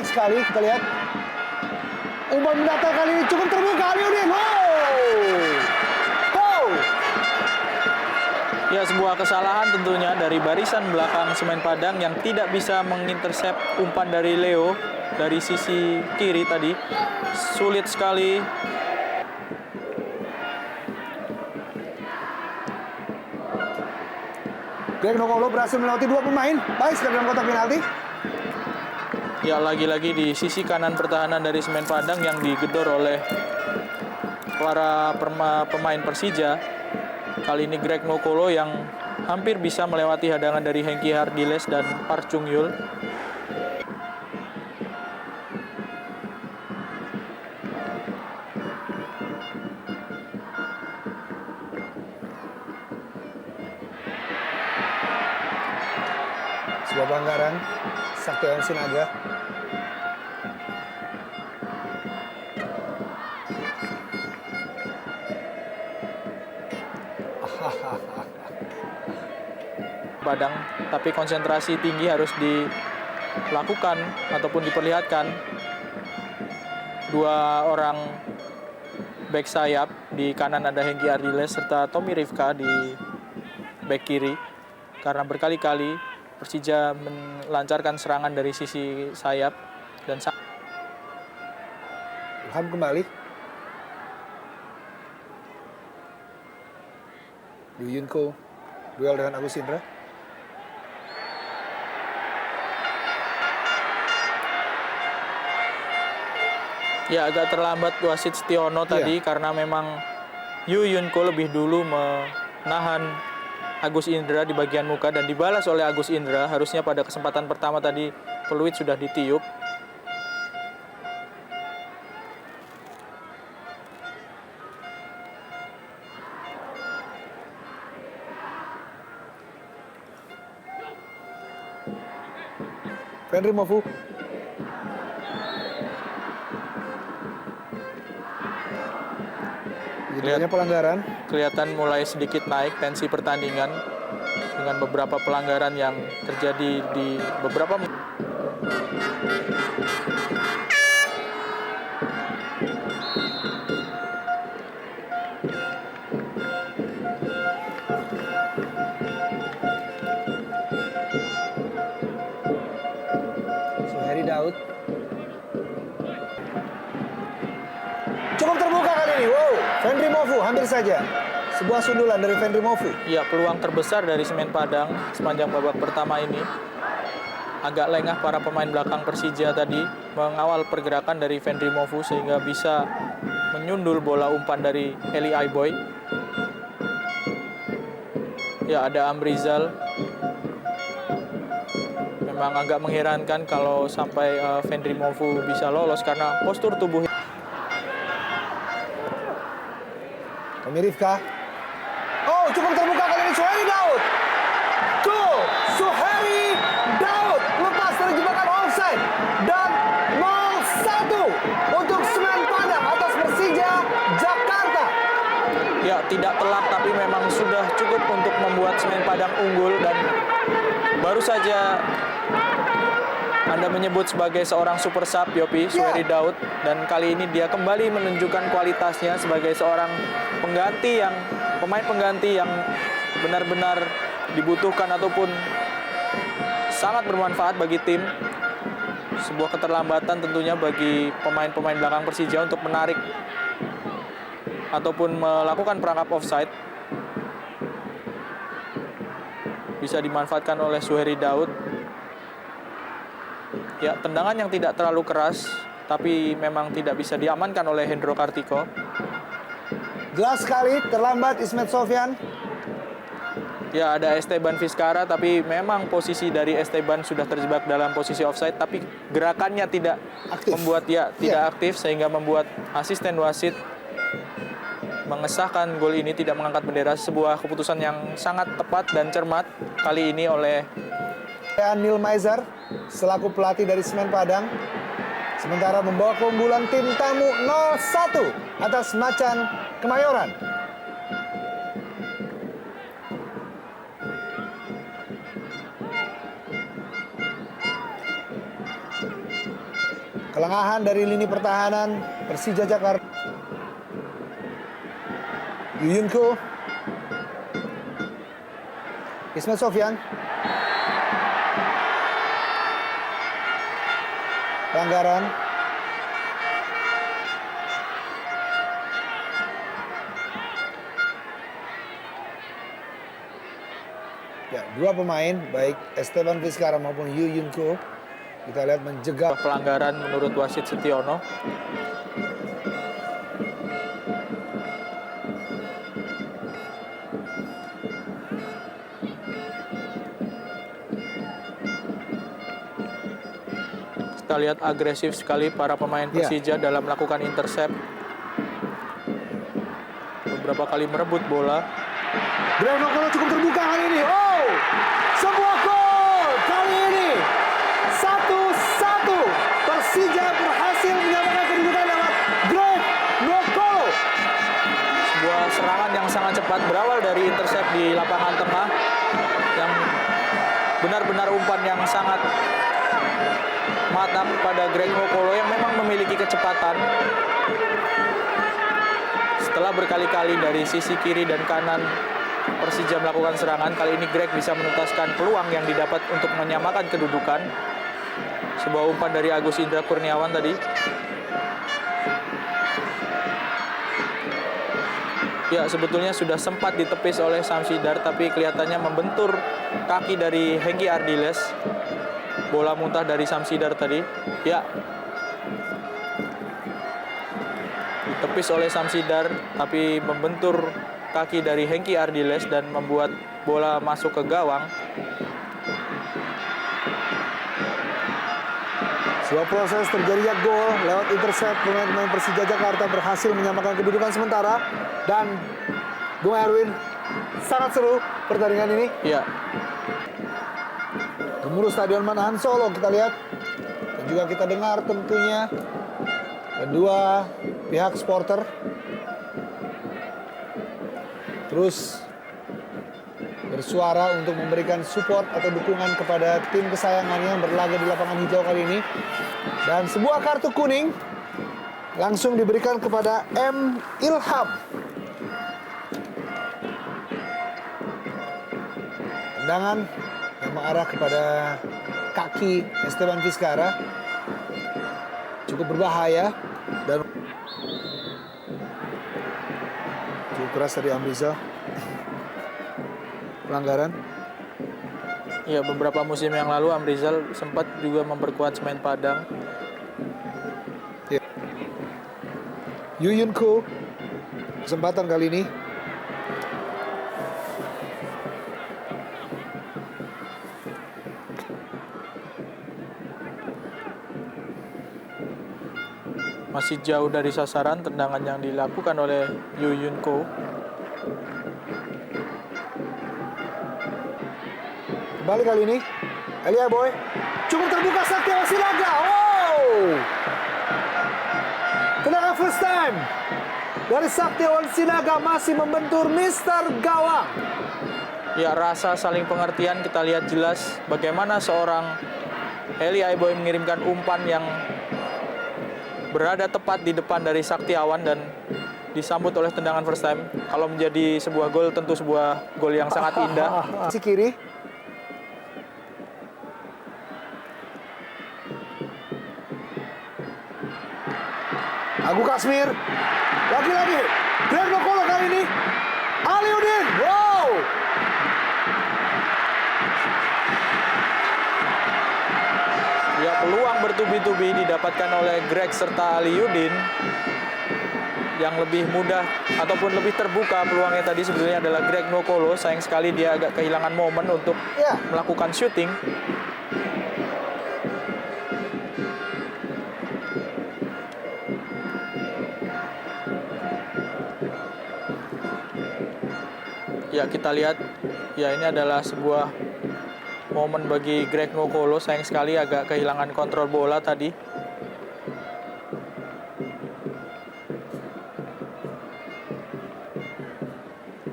baik sekali. Kita lihat. Umpan mendatar kali ini cukup terbuka. Aliudin. Ya, sebuah kesalahan tentunya dari barisan belakang Semen Padang yang tidak bisa mengintersep umpan dari Leo dari sisi kiri tadi. Sulit sekali. Greg Nokolo berhasil melewati 2 pemain. Baik sekali dalam kotak penalti. Ya, lagi-lagi di sisi kanan pertahanan dari Semen Padang yang digedor oleh para pemain Persija. Kali ini Greg Nokolo yang hampir bisa melewati hadangan dari Hengki Hardiles dan Park Chung Yul. Sebuah pelanggaran. Saktiawan Sinaga. Padang, tapi konsentrasi tinggi harus dilakukan ataupun diperlihatkan. 2 orang back sayap, di kanan ada Hengki Ardiles serta Tommy Rifka di back kiri. Karena berkali-kali Persija melancarkan serangan dari sisi sayap dan Ilham kembali. Yunko duel dengan Agus Indra. Ya, agak terlambat wasit Setiono tadi karena memang Yunko lebih dulu menahan Agus Indra di bagian muka dan dibalas oleh Agus Indra. Harusnya pada kesempatan pertama tadi peluit sudah ditiup. Fenry Mofu. Banyak pelanggaran. Kelihatan mulai sedikit naik tensi pertandingan dengan beberapa pelanggaran yang terjadi di beberapa Suheri Daud. Cukup terbuka kali ini. Fenry Mofu hampir saja. Sebuah sundulan dari Fenry Mofu. Ya, peluang terbesar dari Semen Padang sepanjang babak pertama ini. Agak lengah para pemain belakang Persija tadi mengawal pergerakan dari Fenry Mofu sehingga bisa menyundul bola umpan dari Eli Aiboy. Ya, ada Amrizal. Memang agak mengherankan kalau sampai Fenry Mofu bisa lolos karena postur tubuh. Tommy Rifka. Cukup terbuka kali ini Suheri Daud. Suheri Daud lepas dari jebakan offside dan 0-1 untuk Semen Padang atas Persija Jakarta. Ya, tidak telak tapi memang sudah cukup untuk membuat Semen Padang unggul dan baru saja Anda menyebut sebagai seorang super sub, Yopi, Suheri Daud, dan kali ini dia kembali menunjukkan kualitasnya sebagai seorang pemain pengganti yang benar-benar dibutuhkan ataupun sangat bermanfaat bagi tim. Sebuah keterlambatan tentunya bagi pemain-pemain belakang Persija untuk menarik ataupun melakukan perangkap offside. Bisa dimanfaatkan oleh Suheri Daud. Ya, tendangan yang tidak terlalu keras, tapi memang tidak bisa diamankan oleh Hendro Kartiko. Jelas sekali terlambat Ismet Sofyan. Ya, ada Esteban Vizcara, tapi memang posisi dari Esteban sudah terjebak dalam posisi offside, tapi gerakannya tidak aktif. Tidak aktif sehingga membuat asisten wasit mengesahkan gol ini tidak mengangkat bendera. Sebuah keputusan yang sangat tepat dan cermat kali ini oleh Neil Maizar selaku pelatih dari Semen Padang. Sementara membawa keunggulan tim tamu 0-1 atas Macan Kemayoran. Kelengahan dari lini pertahanan Persija Jakarta. Yuyunko. Ismet Sofyan. Pelanggaran. Ya, dua pemain baik Esteban Vizcara maupun Yuyunko kita lihat menjegal Pelanggaran menurut wasit Setiono. Kita lihat agresif sekali para pemain Persija dalam melakukan intercept. Beberapa kali merebut bola. Greg Nokolo cukup terbuka kali ini. Oh, sebuah gol kali ini 1-1. Persija berhasil menyamakan kedudukan lewat Greg Nokolo. Sebuah serangan yang sangat cepat berawal dari intercept di lapangan tengah yang benar-benar umpan yang sangat matang pada Greg Nokolo yang memang memiliki kecepatan. Setelah berkali-kali dari sisi kiri dan kanan Persija melakukan serangan, kali ini Greg bisa menuntaskan peluang yang didapat untuk menyamakan kedudukan. Sebuah umpan dari Agus Indra Kurniawan tadi. Ya, sebetulnya sudah sempat ditepis oleh Samsidar, tapi kelihatannya membentur kaki dari Hengki Ardiles. Bola muntah dari Samsidar tadi. Ya, ditepis oleh Samsidar, tapi membentur kaki dari Hengki Ardiles dan membuat bola masuk ke gawang. Sebuah proses terjadinya gol lewat intercept pemain-pemain Persija Jakarta berhasil menyamakan kedudukan sementara. Dan Bung Erwin, sangat seru pertandingan ini. Ya, Gemuruh Stadion Manahan Solo kita lihat. Dan juga kita dengar tentunya kedua pihak supporter terus bersuara untuk memberikan support atau dukungan kepada tim kesayangannya yang berlaga di lapangan hijau kali ini. Dan sebuah kartu kuning langsung diberikan kepada M. Ilham. Tendangan yang mengarah kepada kaki Esteban Vizcara cukup berbahaya dan cukup keras dari Amrizal. Pelanggaran. ya, beberapa musim yang lalu Amrizal sempat juga memperkuat Semen Padang. Ya. Yuyunko kesempatan kali ini. Masih jauh dari sasaran tendangan yang dilakukan oleh Yuyunko. Kembali kali ini Elia Boy cukup terbuka Satya Sinaga. Wow, tendangan first time dari Saktiawan Sinaga masih membentur Mister Gawang. Ya, rasa saling pengertian kita lihat jelas bagaimana seorang Elia Boy mengirimkan umpan yang berada tepat di depan dari Saktiawan dan disambut oleh tendangan first time. Kalau menjadi sebuah gol, tentu sebuah gol yang sangat indah. Si kiri. Agu Kasmir. Lagi-lagi. Greg Nokolo kali ini. Aliudin. Wow. Ya, peluang bertubi-tubi didapatkan oleh Greg serta Aliudin. Yang lebih mudah ataupun lebih terbuka peluangnya tadi sebetulnya adalah Greg Nokolo. Sayang sekali dia agak kehilangan momen untuk melakukan syuting. Ya, kita lihat, ya ini adalah sebuah momen bagi Greg Nokolo. Sayang sekali agak kehilangan kontrol bola tadi.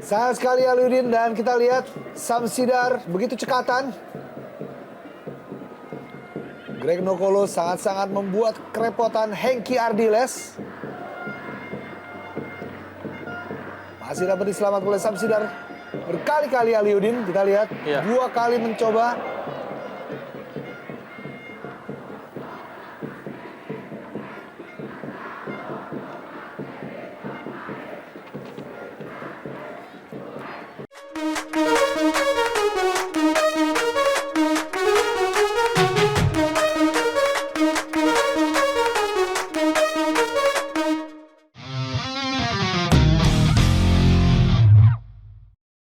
Sayang sekali Aliudin dan kita lihat Samsidar begitu cekatan. Greg Nokolo sangat-sangat membuat kerepotan Hengki Ardiles. Masih dapat diselamatkan oleh Samsidar. Berkali-kali Aliudin, kita lihat. Iya. 2 kali mencoba